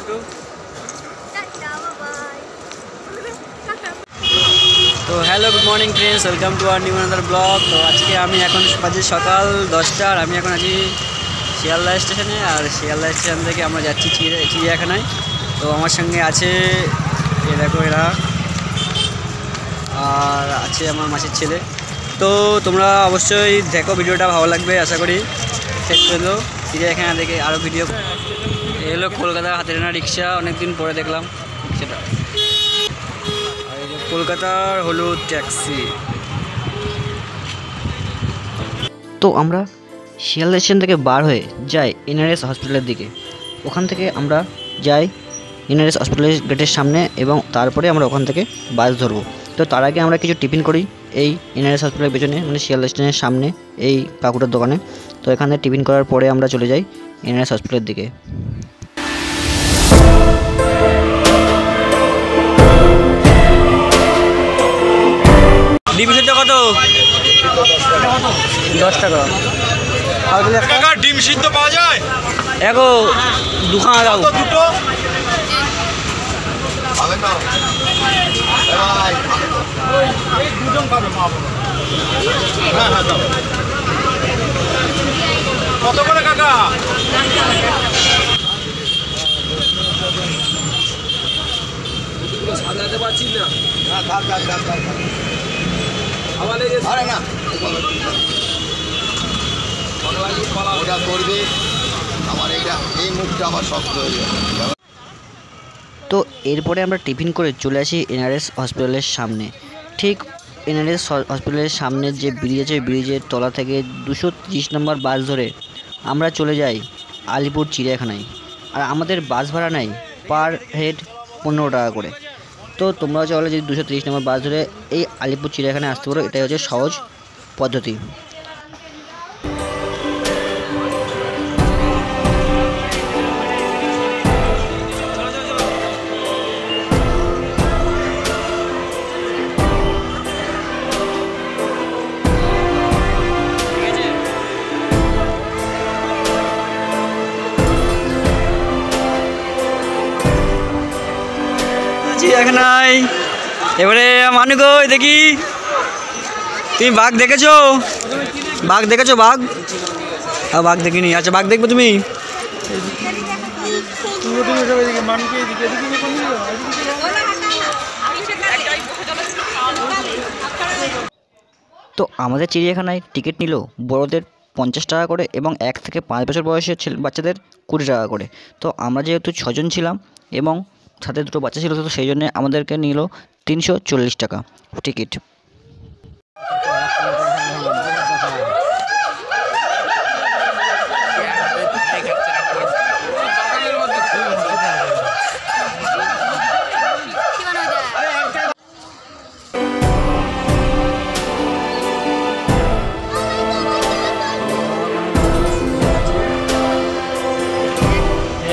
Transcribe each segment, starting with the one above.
একটু। তো hello, good morning friends, welcome to our new another blog. তো আজকে আমি এখন বাজে সকাল 10টা আর আমি এখন আছি শিয়ালদা স্টেশনে। আর শিয়ালদা স্টেশন থেকে আমরা যাচ্ছি চিড়িয়াখানায়। তো আমার সঙ্গে আছে দেখো এরা, আর আছে আমার মাসির ছেলে। তো তোমরা অবশ্যই দেখো, ভিডিওটা ভালো লাগবে আশা করি। শেষ করলো চিড়িয়াখানা দেখে আরও ভিডিও। এলো কলকাতার হাতে টানা রিক্সা, অনেকদিন পরে দেখলাম সেটা। আর এই যে কলকাতার হলুদ ট্যাক্সি। তো আমরা শিয়ালদা স্টেশন থেকে বার হয়ে যাই এনআরএস হসপিটালের দিকে। ওখান থেকে আমরা যাই এনআরএস হসপিটালের গেটের সামনে এবং তারপরে আমরা ওখান থেকে বাস ধরবো। তো তার আগে আমরা কিছু টিফিন করি এই এনআরএস হসপিটালের পেছনে, মানে শিয়ালদা স্টেশনের সামনে এই কাকুটার দোকানে। তো এখানে টিফিন করার পরে আমরা চলে যাই এনআরএস হসপিটালের দিকে। ডিম সিদ্ধ কত? 10 টাকা। টাকা ডিম সিদ্ধ পাওয়া যায়? এগো দুখানা দাও। দুটো হবে না ভাই, দুজন খাবে মা বাবা। হ্যাঁ হ্যাঁ দাও। কত করে কাকা? সাজাতে পারছি না। হ্যাঁ থাক থাক থাক থাক। আবার লেগে আরে না ওটা করবে আমার, এইটা এই মুখটা আমার শক্ত হয়ে যাবে। তো এরপরে আমরা টিফিন করে চলে আসি এনআরএস হসপিটালের সামনে। ঠিক এনআরএস হসপিটালের সামনে যে ব্রিজ আছে, ব্রিজের তলা থেকে 230 নম্বর বাস ধরে আমরা চলে যাই আলিপুর চিড়িয়াখানায়। আর আমাদের বাস ভাড়া নেয় পার হেড 15 টাকা করে। তো তোমরা চাইলে যদি 230 নম্বর বাস ধরে এই আলিপুর চিড়িয়াখানায় আসতে পারো, এটাই হচ্ছে সহজ পদ্ধতি। চিড়িয়াখানায় এবারে মানু গো দেখি, তুমি বাঘ দেখেছো? বাঘ দেখেছো? বাঘ বাঘ দেখিনি। আচ্ছা বাঘ দেখবো তুমি? তো আমাদের চিড়িয়াখানায় টিকিট নিল বড়দের 50 টাকা করে এবং 1 থেকে 5 বছর বয়সের বাচ্চাদের 20 টাকা করে। তো আমরা যেহেতু 6 জন ছিলাম এবং সাথে দুটো বাচ্চা ছিল, তো সেই জন্য আমাদেরকে নিল 340 টাকা টিকিট।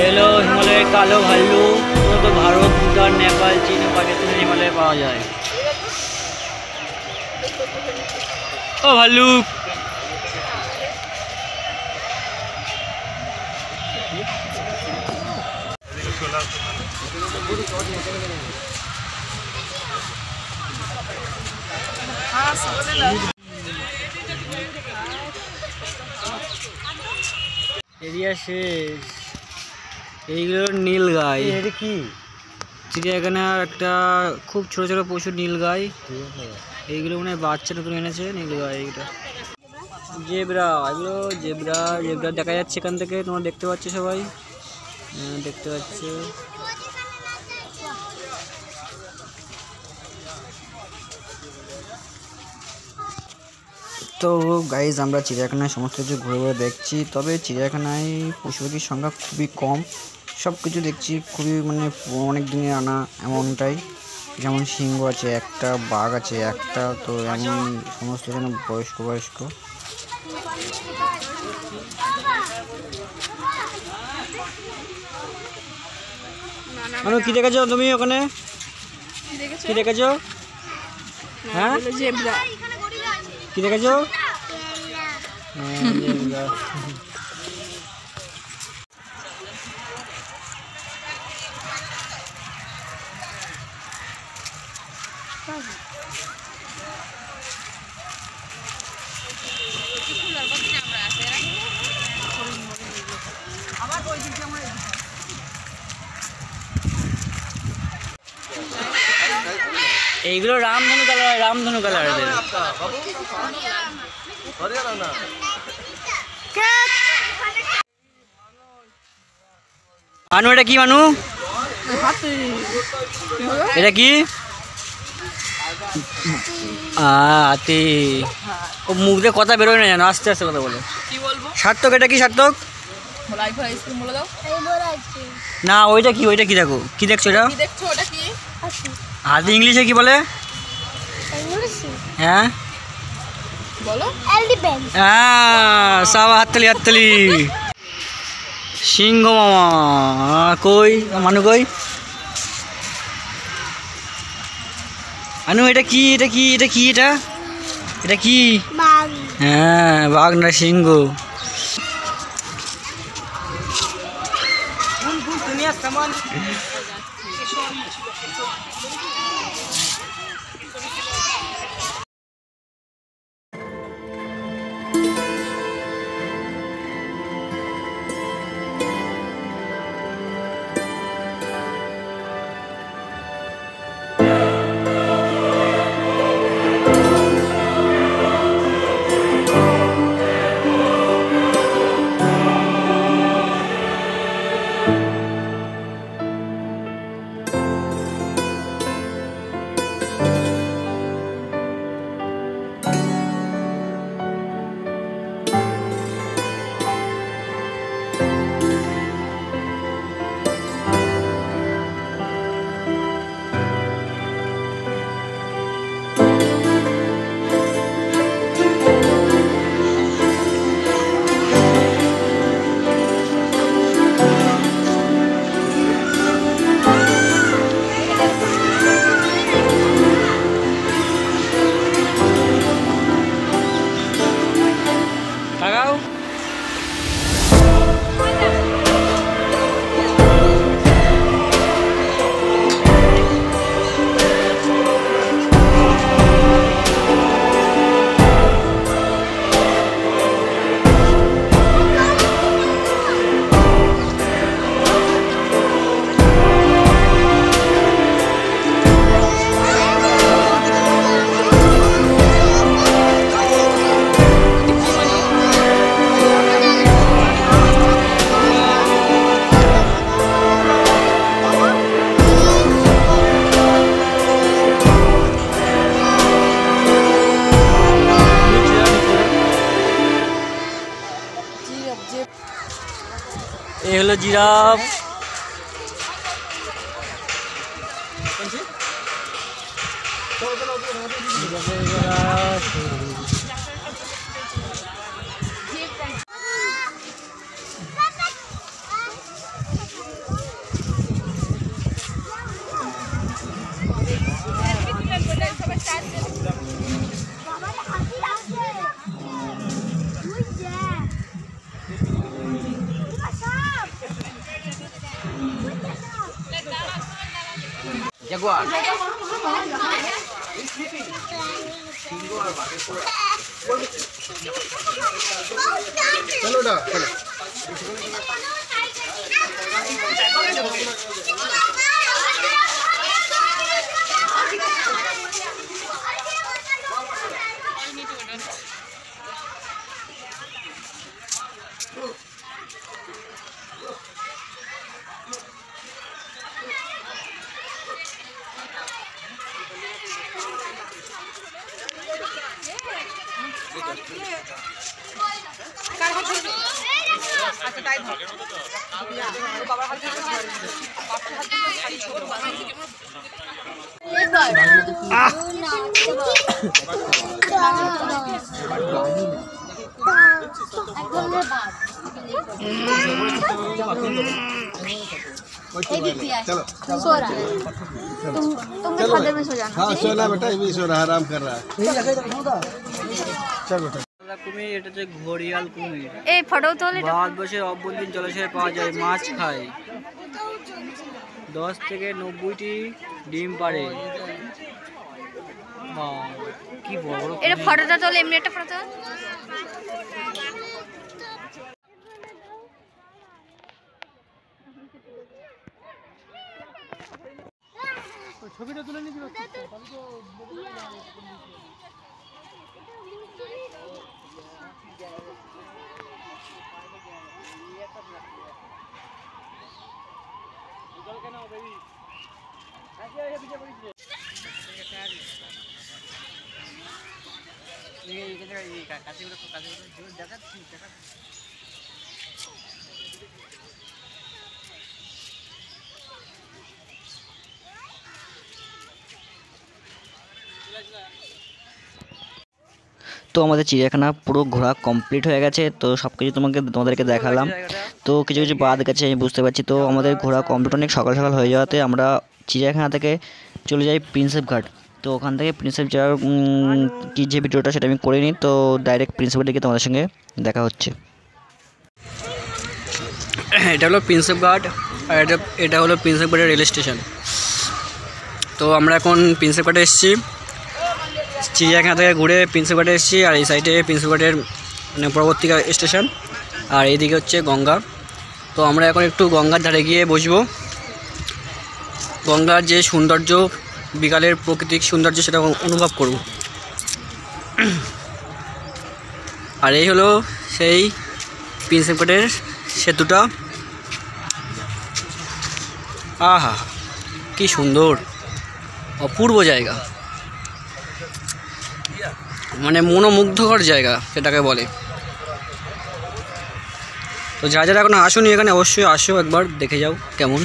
এলো হিমালয়ের কালো ভাল্লুক। তো ভারত, ভুটান, নেপাল, চীন ও পাকিস্তানের হিমালয়ে পাওয়া যায়। ও ভাল্লুক, এরিয়া শেষ। এইগুলো নীল গাই। এটা কি চিড়িয়াখানার একটা খুব ছোট ছোট পশু, নীল গাই। এইগুলো মনে হয় বাচ্চা নতুন এনেছে নীল গাই। এইটা জেব্রা, এগুলো জেব্রা। জেব্রা দেখা যাচ্ছে এখান থেকে, তোমরা দেখতে পাচ্ছ সবাই, দেখতে পাচ্ছ। তো গাইজ আমরা চিড়িয়াখানায় সমস্ত কিছু ঘুরে ঘুরে দেখছি, তবে চিড়িয়াখানায় পশু পাখির সংখ্যা খুবই কম। সব কিছু দেখছি খুবই মানে অনেক দিনের আনা এমনটাই। যেমন সিংহ আছে একটা, বাঘ আছে একটা, তো এমন সমস্ত যেন বয়স্ক বয়স্ক। কি দেখেছো তুমি ওখানে? কি দেখেছো? হ্যাঁ কি দেখেছো? এইগুলো রামধনু কালার, রামধনু কালার। মানু এটা কি মানু? এটা কি? হাতি। ও মুখ দিয়ে কথা বেরোয় না জানো, আস্তে আস্তে কথা বলে। সার্থক এটা কি সার্থক? না ওইটা কি, ওইটা কি দেখো, কি দেখছো এটা? হাতি ইংলিশে কি বলে? হ্যাঁ হ্যাঁ, সাবা হাততালি হাততালি। সিংহ মামা কই? মানু কই? আনু এটা কি, এটা কি, এটা কি, এটা এটা কি? হ্যাঁ বাঘ না সিংহ। এই হলো জিরাফ। Jaguar. चलो ना चलो चलो सो रहा है। तुम खड्डे में सो जाना। हाँ सोना बेटा, ये भी सो रहा है, आराम कर रहा है। चल बेटा। কুমির, এটা হচ্ছে ঘড়িয়াল কুমির। এই ফটো তোলে। ভারতবর্ষের অভ্যন্তরীণ জলাশয়ে পাওয়া যায়, মাছ খায়, 10 থেকে 90টি ডিম পাড়ে। কি বড় বড় এটা ফটোটা তোলে, এমনি একটা ফটো তোল। ছবিটা তুলে নিবি। তো আমাদের চিড়িয়াখানা পুরো ঘোরা কমপ্লিট হয়ে গেছে। তো সব কিছু তোমাদেরকে দেখালাম। তো কিছু কিছু বাদ গেছে আমি বুঝতে পারছি। তো আমাদের ঘোরা কমপ্লিট অনেক সকাল সকাল হয়ে যাওয়াতে আমরা চিড়িয়াখানা থেকে চলে যাই প্রিন্সেপ ঘাট। তো ওখান থেকে প্রিন্সেপ যাওয়ার কি যে ভিডিওটা সেটা আমি করে নিই। তো ডাইরেক্ট প্রিন্সেপ ঘাটে গিয়ে তোমাদের সঙ্গে দেখা হচ্ছে। এটা হলো প্রিন্সেপ ঘাট, আর এটা হলো প্রিন্সেপ ঘাটের রেল স্টেশন। তো আমরা এখন প্রিন্সেপ ঘাটে এসেছি, চিড়িয়াখানা থেকে ঘুরে প্রিন্সেপ ঘাটে এসেছি। আর এই সাইডে প্রিন্সেপ ঘাটের মানে পরবর্তী স্টেশন, আর এইদিকে হচ্ছে গঙ্গা। তো আমরা এখন একটু গঙ্গার ধারে গিয়ে বসবো। গঙ্গার যে সৌন্দর্য, বিকালের প্রাকৃতিক সৌন্দর্য, সেটা অনুভব করব। আর এই হলো সেই প্রিন্সেপ ঘাটের সেতুটা। আহা কি সুন্দর, অপূর্ব জায়গা, মানে মনোমুগ্ধকর জায়গা সেটাকে বলে। তো যারা যারা এখনো আসোনি এখানে অবশ্যই আসো, একবার দেখে যাও কেমন।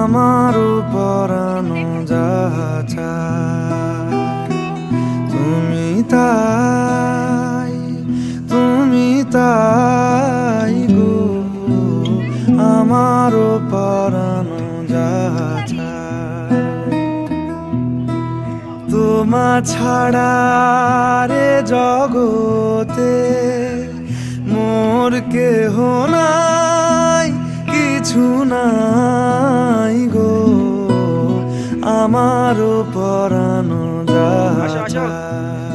আমারও পরানো যাহা চায় তুমি তাই গো, আমারও পরানো যাহা চায় তোমা ছাড়া রে জগতে মোর কেহ নাই, কিছু নাই গো, আমারও পরানো যাহা চায়।